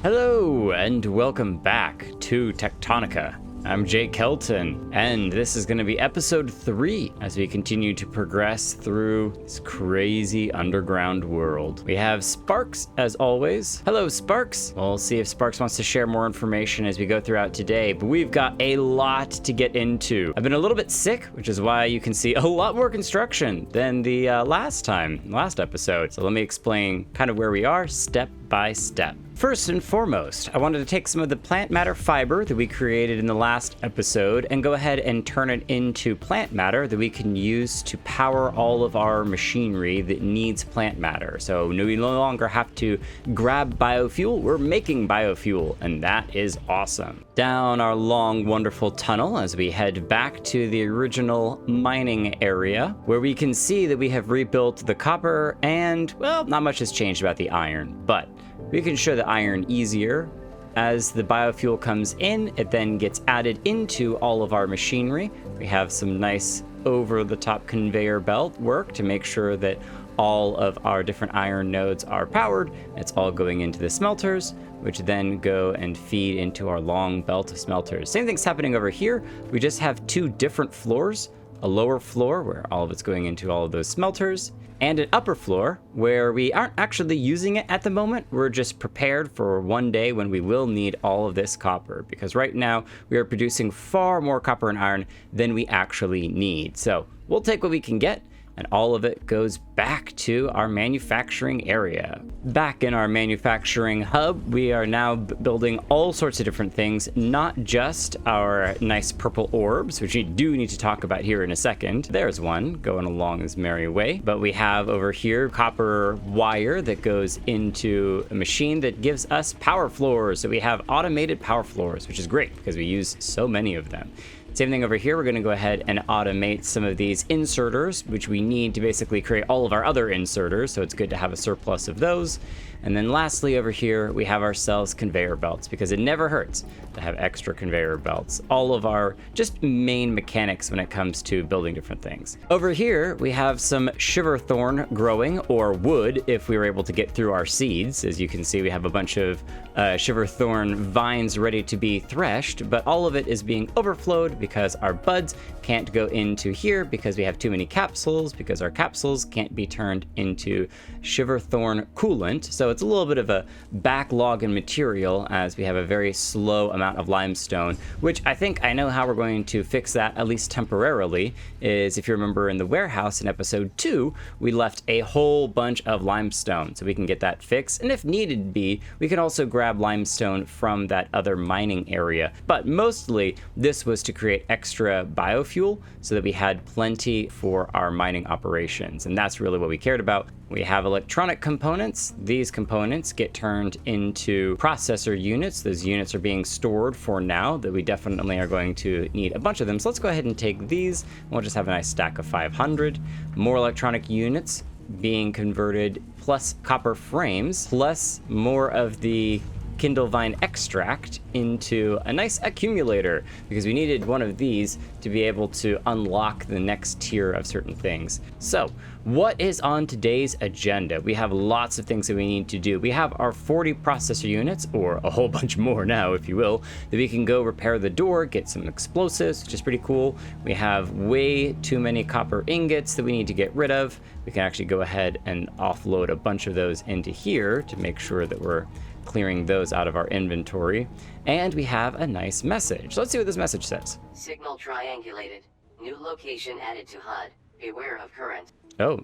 Hello, and welcome back to Techtonica. I'm Kelton, and this is going to be episode 3 as we continue to progress through this crazy underground world. We have Sparks, as always. Hello, Sparks. We'll see if Sparks wants to share more information as we go throughout today, but we've got a lot to get into. I've been a little bit sick, which is why you can see a lot more construction than the last episode. So let me explain kind of where we are step by step. First and foremost, I wanted to take some of the plant matter fiber that we created in the last episode and go ahead and turn it into plant matter that we can use to power all of our machinery that needs plant matter. So we no longer have to grab biofuel, we're making biofuel, and that is awesome. Down our long, wonderful tunnel as we head back to the original mining area, where we can see that we have rebuilt the copper and, well, not much has changed about the iron, but we can show the iron easier. As the biofuel comes in, it then gets added into all of our machinery. We have some nice over-the-top conveyor belt work to make sure that all of our different iron nodes are powered. It's all going into the smelters, which then go and feed into our long belt of smelters. Same thing's happening over here. We just have 2 different floors. A lower floor where all of it's going into all of those smelters, and an upper floor where we aren't actually using it at the moment. We're just prepared for one day when we will need all of this copper, because right now we are producing far more copper and iron than we actually need. So we'll take what we can get, and all of it goes back to our manufacturing area. Back in our manufacturing hub, we are now building all sorts of different things, not just our nice purple orbs, which we do need to talk about here in a second. There's one going along his merry way. But we have over here copper wire that goes into a machine that gives us power floors. So we have automated power floors, which is great because we use so many of them. Same thing over here, we're going to go ahead and automate some of these inserters, which we need to basically create all of our other inserters, so it's good to have a surplus of those. And then lastly over here, we have ourselves conveyor belts, because it never hurts to have extra conveyor belts. All of our just main mechanics when it comes to building different things. Over here, we have some shiverthorn growing, or wood, if we were able to get through our seeds. As you can see, we have a bunch of shiverthorn vines ready to be threshed, but all of it is being overflowed because our buds can't go into here because we have too many capsules, because our capsules can't be turned into shiverthorn coolant. So it's a little bit of a backlog in material as we have a very slow amount of limestone, which I know how we're going to fix that, at least temporarily, is if you remember in the warehouse in episode 2, we left a whole bunch of limestone, so we can get that fixed. And if needed be, we can also grab limestone from that other mining area. But mostly this was to create extra biofuel so that we had plenty for our mining operations. And that's really what we cared about. We have electronic components. These components get turned into processor units. Those units are being stored for now, that we definitely are going to need a bunch of them. So let's go ahead and take these. We'll just have a nice stack of 500. More electronic units being converted, plus copper frames, plus more of the Kindle Vine extract into a nice accumulator, because we needed one of these to be able to unlock the next tier of certain things. So what is on today's agenda? We have lots of things that we need to do. We have our 40 processor units, or a whole bunch more now, if you will, that we can go repair the door, get some explosives, which is pretty cool. We have way too many copper ingots that we need to get rid of. We can actually go ahead and offload a bunch of those into here to make sure that we're clearing those out of our inventory. And we have a nice message. Let's see what this message says. Signal triangulated. New location added to HUD. Beware of current. Oh,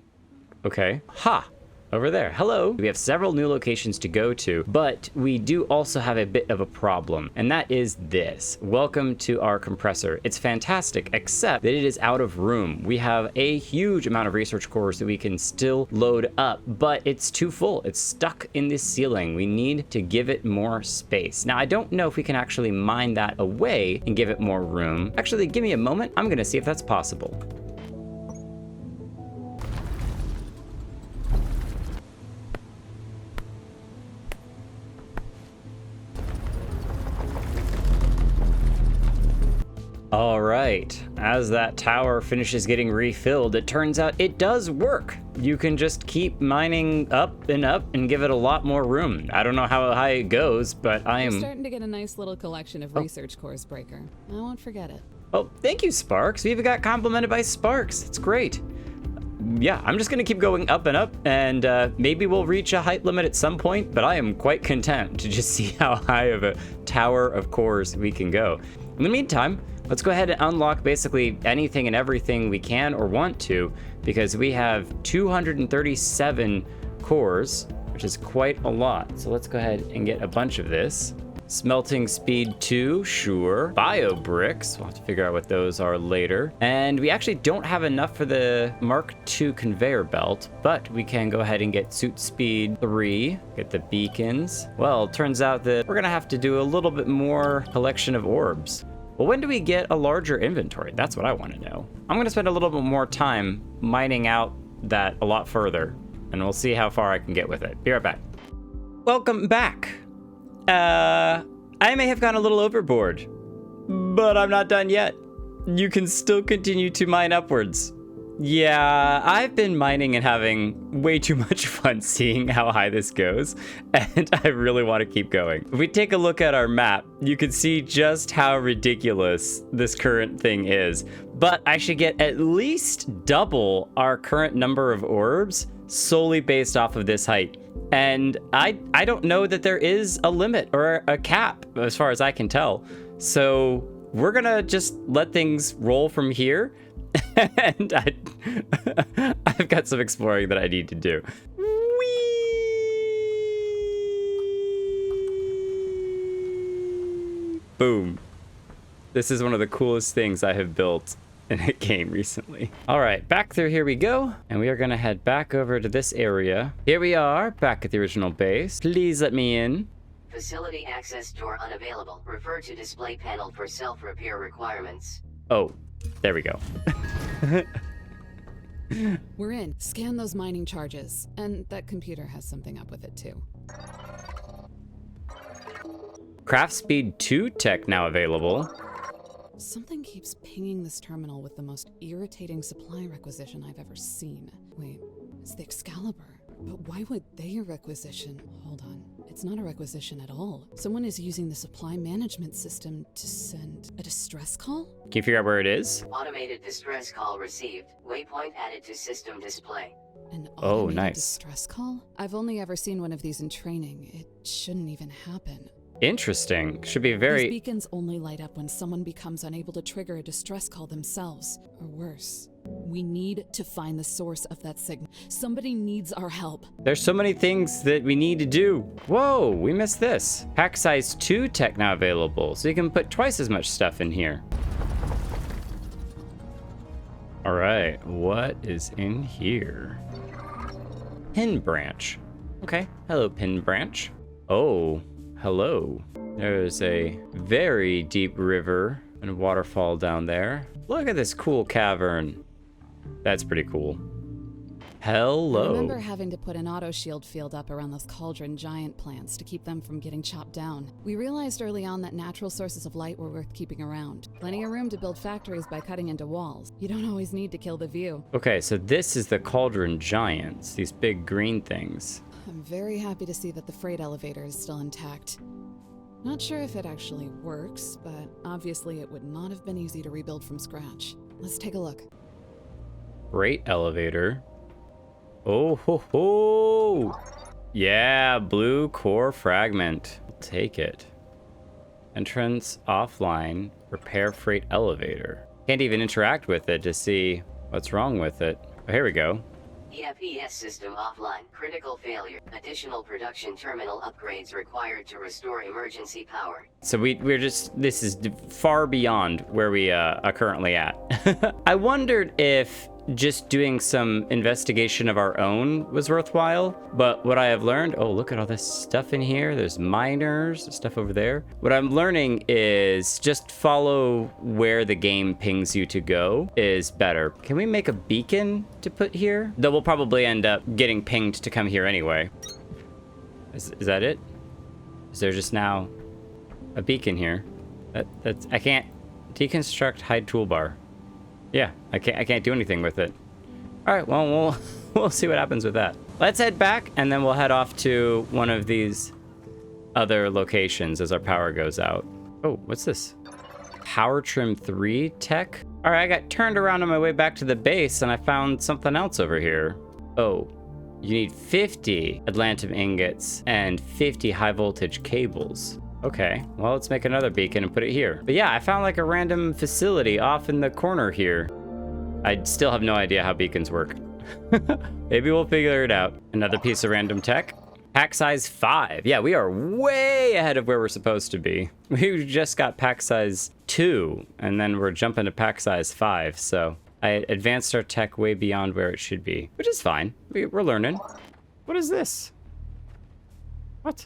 okay. Ha! Over there. Hello. We have several new locations to go to, but we do also have a bit of a problem, and that is this. Welcome to our compressor. It's fantastic, except that it is out of room. We have a huge amount of research cores that we can still load up, but it's too full. It's stuck in the ceiling. We need to give it more space. Now, I don't know if we can actually mine that away and give it more room. Actually, give me a moment. I'm gonna see if that's possible. All right, as that tower finishes getting refilled, it turns out it does work. You can just keep mining up and give it a lot more room. I don't know how high it goes, but I'm starting to get a nice little collection of research cores, Breaker. I won't forget it. Oh, thank you, Sparks. We even got complimented by Sparks. It's great. Yeah, I'm just gonna keep going up, and maybe we'll reach a height limit at some point, but I am quite content to just see how high of a tower of cores we can go. In the meantime, let's go ahead and unlock basically anything and everything we can or want to, because we have 237 cores, which is quite a lot. So let's go ahead and get a bunch of this. Smelting speed 2, sure. Bio bricks, we'll have to figure out what those are later. And we actually don't have enough for the Mark II conveyor belt, but we can go ahead and get suit speed 3, get the beacons. Well, it turns out that we're gonna have to do a little bit more collection of orbs. Well, when do we get a larger inventory? That's what I want to know. I'm going to spend a little bit more time mining out that a lot further, and we'll see how far I can get with it. Be right back. Welcome back. I may have gone a little overboard, but I'm not done yet. You can still continue to mine upwards. Yeah, I've been mining and having way too much fun seeing how high this goes, and I really want to keep going. If we take a look at our map, you can see just how ridiculous this current thing is, but I should get at least double our current number of orbs solely based off of this height. And I don't know that there is a limit or a cap as far as I can tell. So we're gonna just let things roll from here. And I've got some exploring that I need to do. Whee! Boom. This is one of the coolest things I have built in a game recently. All right, back through here we go. And we are gonna head back over to this area. Here we are, back at the original base. Please let me in. Facility access door unavailable. Refer to display panel for self-repair requirements. Oh, there we go. We're in. Scan those mining charges. And that computer has something up with it too. Craft speed 2 tech now available. Something keeps pinging this terminal with the most irritating supply requisition I've ever seen. Wait, it's the Excalibur. But why would they requisition? Hold on. It's not a requisition at all. Someone is using the supply management system to send a distress call? Can you figure out where it is? Automated distress call received. Waypoint added to system display. An Oh, automated nice. distress call? I've only ever seen one of these in training. It shouldn't even happen. Interesting. Should be These very... beacons only light up when someone becomes unable to trigger a distress call themselves, or worse. We need to find the source of that signal. Somebody needs our help. There's so many things that we need to do. Whoa, we missed this. Pack size 2 tech now available, so you can put twice as much stuff in here. All right, what is in here? Pin branch. Okay, hello pin branch. Oh, hello. There's a very deep river and waterfall down there. Look at this cool cavern. That's pretty cool. Hello. I remember having to put an auto shield field up around those cauldron giant plants to keep them from getting chopped down. We realized early on that natural sources of light were worth keeping around. Plenty of room to build factories by cutting into walls. You don't always need to kill the view. Okay, so this is the cauldron giants, these big green things. I'm very happy to see that the freight elevator is still intact. Not sure if it actually works, but obviously it would not have been easy to rebuild from scratch. Let's take a look. Freight elevator. Oh ho ho! Yeah, blue core fragment. I'll take it. Entrance offline. Repair freight elevator. Can't even interact with it to see what's wrong with it. Oh, here we go. EFES system offline. Critical failure. Additional production terminal upgrades required to restore emergency power. So we're just, this is far beyond where we are currently at. I wondered if just doing some investigation of our own was worthwhile, but what I have learned, oh, look at all this stuff in here. There's miners, stuff over there. What I'm learning is just follow where the game pings you to go is better. Can we make a beacon to put here? Though we'll probably end up getting pinged to come here anyway. Is that it? Is there just now a beacon here? That's I can't Deconstruct hide toolbar. Yeah, I can't do anything with it. All right, well, we'll see what happens with that. Let's head back, and then we'll head off to one of these other locations as our power goes out. Oh, what's this? Power trim 3 tech? All right, I got turned around on my way back to the base, and I found something else over here. Oh, you need 50 Atlantum ingots and 50 high voltage cables. Okay, well, let's make another beacon and put it here. But yeah, I found like a random facility off in the corner here. I still have no idea how beacons work. Maybe we'll figure it out. Another piece of random tech. Pack size 5. Yeah, we are way ahead of where we're supposed to be. We just got pack size 2, and then we're jumping to pack size 5. So I advanced our tech way beyond where it should be, which is fine. We're learning. What is this? What?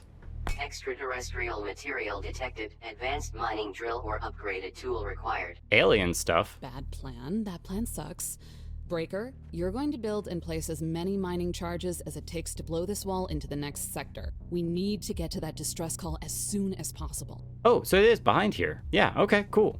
Extraterrestrial material detected. Advanced mining drill or upgraded tool required. Alien stuff. Bad plan. That plan sucks. Breaker, you're going to build and place as many mining charges as it takes to blow this wall into the next sector. We need to get to that distress call as soon as possible. Oh, so it is behind here. Yeah, okay, cool.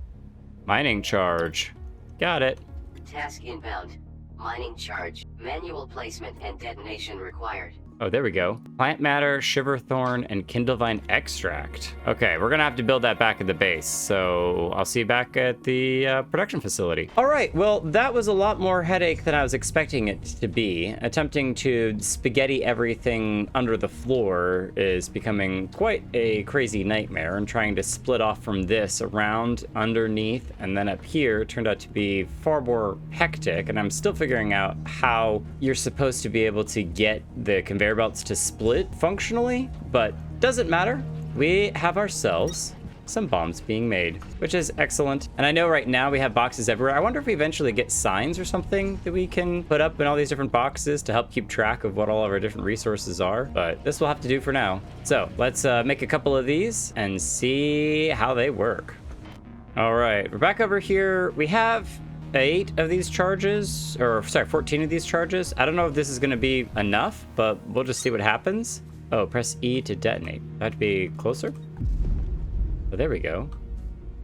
Mining charge. Got it. Task inbound. Mining charge. Manual placement and detonation required. Oh, there we go. Plant matter, shiverthorn, and kindlevine extract. Okay, we're gonna have to build that back at the base, so I'll see you back at the production facility. All right, well, that was a lot more headache than I was expecting it to be. Attempting to spaghetti everything under the floor is becoming quite a crazy nightmare, and trying to split off from this around, underneath, and then up here turned out to be far more hectic, and I'm still figuring out how you're supposed to be able to get the conveyor belts to split functionally, but doesn't matter. We have ourselves some bombs being made, which is excellent. And I know right now we have boxes everywhere. I wonder if we eventually get signs or something that we can put up in all these different boxes to help keep track of what all of our different resources are, but this will have to do for now. So let's make a couple of these and see how they work. All right, we're back over here. We have 8 of these charges, or sorry, 14 of these charges. I don't know if this is gonna be enough, but we'll just see what happens. Oh, press E to detonate. That'd be closer. Oh, there we go.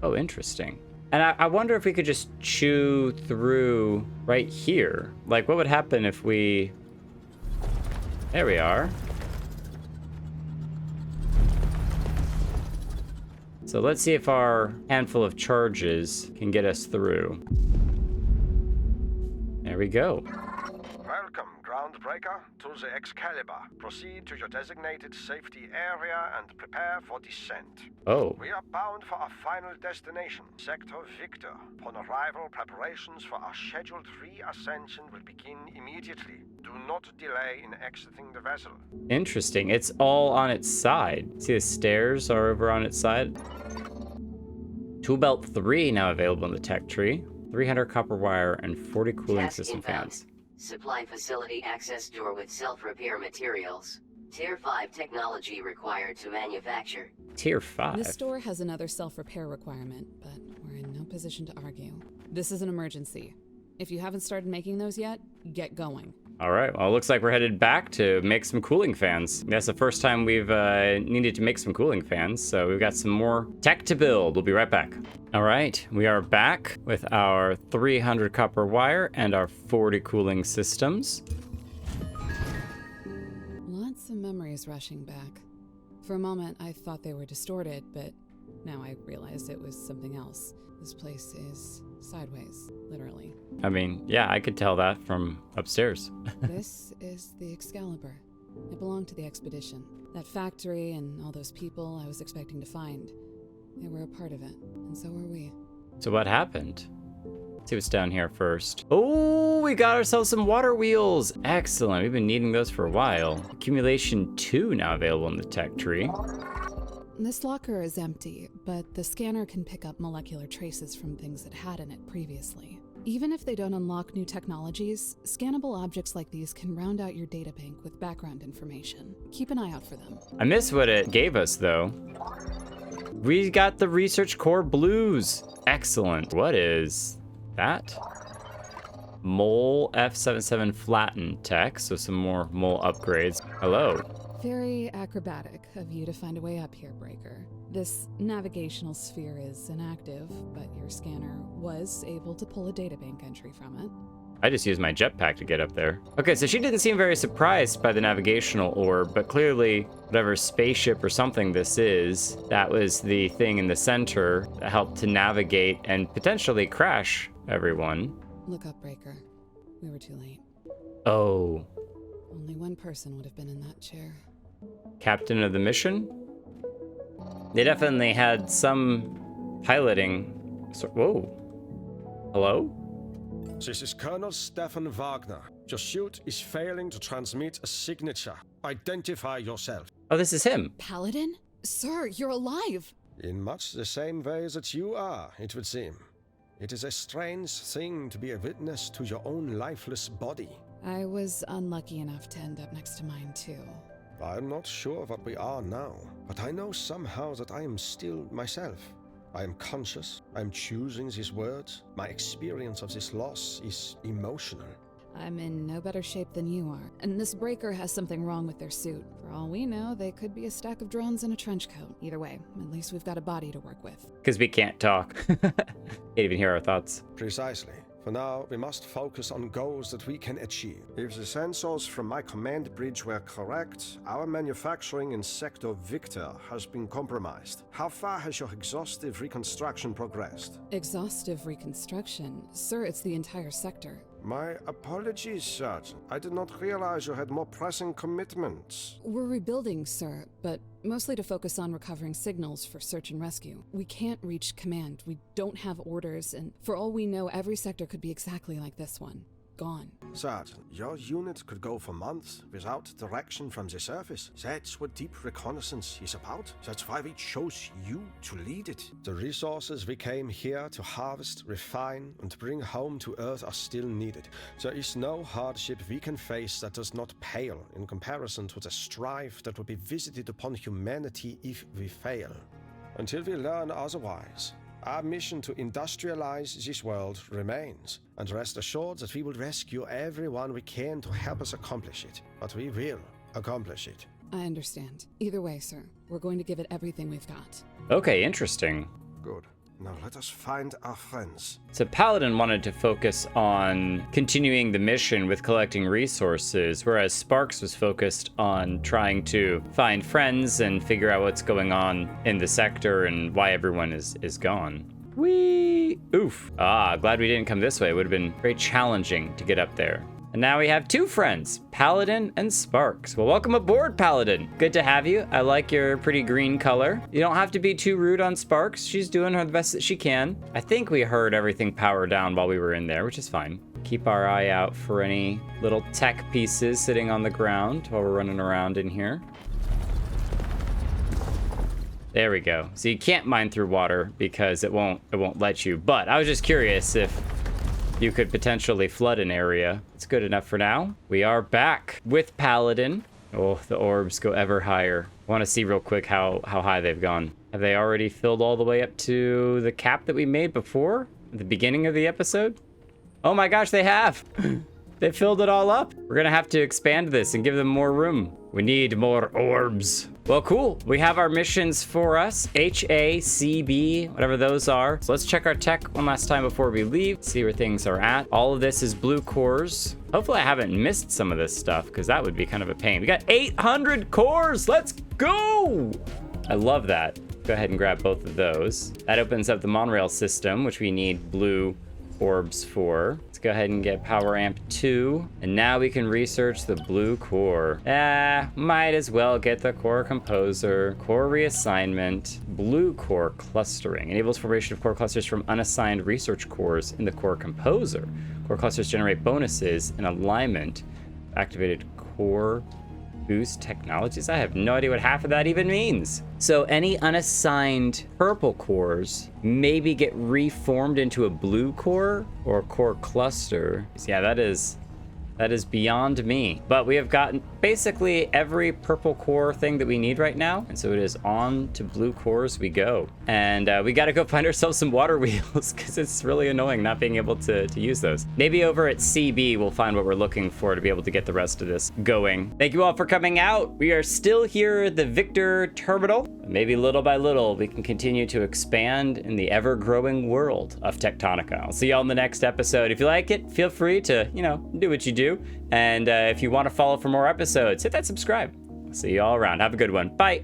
Oh, interesting. And I wonder if we could just chew through right here. Like, what would happen if we... There we are. So let's see if our handful of charges can get us through. There we go. Welcome, Groundbreaker, to the Excalibur. Proceed to your designated safety area and prepare for descent. Oh. We are bound for our final destination, Sector Victor. Upon arrival, preparations for our scheduled re-ascension will begin immediately. Do not delay in exiting the vessel. Interesting. It's all on its side. See, the stairs are over on its side. Tool belt 3 now available in the tech tree. 300 copper wire and 40 cooling Task system inbound. fans. Supply facility access door with self-repair materials. Tier 5 technology required to manufacture. Tier 5. This door has another self-repair requirement, but we're in no position to argue. This is an emergency. If you haven't started making those yet, get going. All right, well, it looks like we're headed back to make some cooling fans. That's the first time we've needed to make some cooling fans, so we've got some more tech to build. We'll be right back. All right, we are back with our 300 copper wire and our 40 cooling systems. Lots of memories rushing back. For a moment, I thought they were distorted, but now I realize it was something else. This place is sideways, literally. I mean, yeah, I could tell that from upstairs. This is the Excalibur. It belonged to the expedition. That factory and all those people I was expecting to find, they were a part of it, and so were we. So what happened? Let's see what's down here first. Oh, we got ourselves some water wheels. Excellent. We've been needing those for a while. Accumulation 2 now available in the tech tree. This locker is empty, but the scanner can pick up molecular traces from things it had in it previously. Even if they don't unlock new technologies, scannable objects like these can round out your data bank with background information. Keep an eye out for them. I miss what it gave us, though. We got the Research Core Blues. Excellent. What is that? Mole F77 flatten tech, so some more mole upgrades. Hello. Very acrobatic of you to find a way up here, Breaker. This navigational sphere is inactive, but your scanner was able to pull a databank entry from it. I just used my jetpack to get up there. Okay, so she didn't seem very surprised by the navigational orb, but clearly whatever spaceship or something this is, that was the thing in the center that helped to navigate and potentially crash everyone. Look up, Breaker. We were too late. Oh. Only one person would have been in that chair. Captain of the mission? They definitely had some piloting. So, whoa. Hello? This is Colonel Stefan Wagner. Your suit is failing to transmit a signature. Identify yourself. Oh, this is him. Paladin? Sir, you're alive! In much the same way that you are, it would seem. It is a strange thing to be a witness to your own lifeless body. I was unlucky enough to end up next to mine, too. I'm not sure what we are now, but I know somehow that I am still myself. I am conscious, I'm choosing these words. My experience of this loss is emotional. I'm in no better shape than you are, and this Breaker has something wrong with their suit. For all we know, they could be a stack of drones in a trench coat. Either way, at least we've got a body to work with. Because we can't talk. Can't even hear our thoughts. Precisely. For now, we must focus on goals that we can achieve. If the sensors from my command bridge were correct, our manufacturing in Sector Victor has been compromised. How far has your exhaustive reconstruction progressed? Exhaustive reconstruction? Sir, it's the entire sector. My apologies, Sergeant. I did not realize you had more pressing commitments. We're rebuilding, sir, but mostly to focus on recovering signals for search and rescue. We can't reach command, we don't have orders, and for all we know, every sector could be exactly like this one. Gone. Sergeant, your unit could go for months without direction from the surface. That's what deep reconnaissance is about. That's why we chose you to lead it. The resources we came here to harvest, refine, and bring home to Earth are still needed. There is no hardship we can face that does not pale in comparison to the strife that will be visited upon humanity if we fail. Until we learn otherwise, our mission to industrialize this world remains, and rest assured that we will rescue everyone we can to help us accomplish it. But we will accomplish it. I understand. Either way, sir, we're going to give it everything we've got. Okay, interesting. Good. Now let us find our friends. So Paladin wanted to focus on continuing the mission with collecting resources, whereas Sparks was focused on trying to find friends and figure out what's going on in the sector and why everyone is gone. Whee! Oof. Glad we didn't come this way. It would have been very challenging to get up there. And now we have two friends, Paladin and Sparks. Well, welcome aboard, Paladin. Good to have you. I like your pretty green color. You don't have to be too rude on Sparks. She's doing her the best that she can. I think we heard everything power down while we were in there, which is fine. Keep our eye out for any little tech pieces sitting on the ground while we're running around in here. There we go. So you can't mine through water because it won't let you. But I was just curious if you could potentially flood an area. It's good enough for now. We are back with Paladin. Oh, the orbs go ever higher. I want to see real quick how high they've gone. Have they already filled all the way up to the cap that we made before? At the beginning of the episode? Oh my gosh, they have! They filled it all up. We're gonna have to expand this and give them more room. We need more orbs. Well, cool. We have our missions for us. H, A, C, B, whatever those are. So let's check our tech one last time before we leave, see where things are at. All of this is blue cores. Hopefully I haven't missed some of this stuff because that would be kind of a pain. We got 800 cores. Let's go. I love that. Go ahead and grab both of those. That opens up the monorail system, which we need blue orbs for. Let's go ahead and get power amp 2, and now we can research the blue core. Might as well get the core composer. Core reassignment, blue core clustering enables formation of core clusters from unassigned research cores in the core composer. Core clusters generate bonuses in alignment. Activated core boost technologies. I have no idea what half of that even means. So any unassigned purple cores maybe get reformed into a blue core or core cluster. Yeah, that is That is beyond me. But we have gotten basically every purple core thing that we need right now. And so it is on to blue cores we go. And we got to go find ourselves some water wheels because it's really annoying not being able to use those. Maybe over at CB we'll find what we're looking for to be able to get the rest of this going. Thank you all for coming out. We are still here at the Victor Terminal. Maybe little by little we can continue to expand in the ever-growing world of Techtonica. I'll see y'all in the next episode. If you like it, feel free to, do what you do. And if you want to follow for more episodes, hit that subscribe. I'll see y'all around. Have a good one. Bye.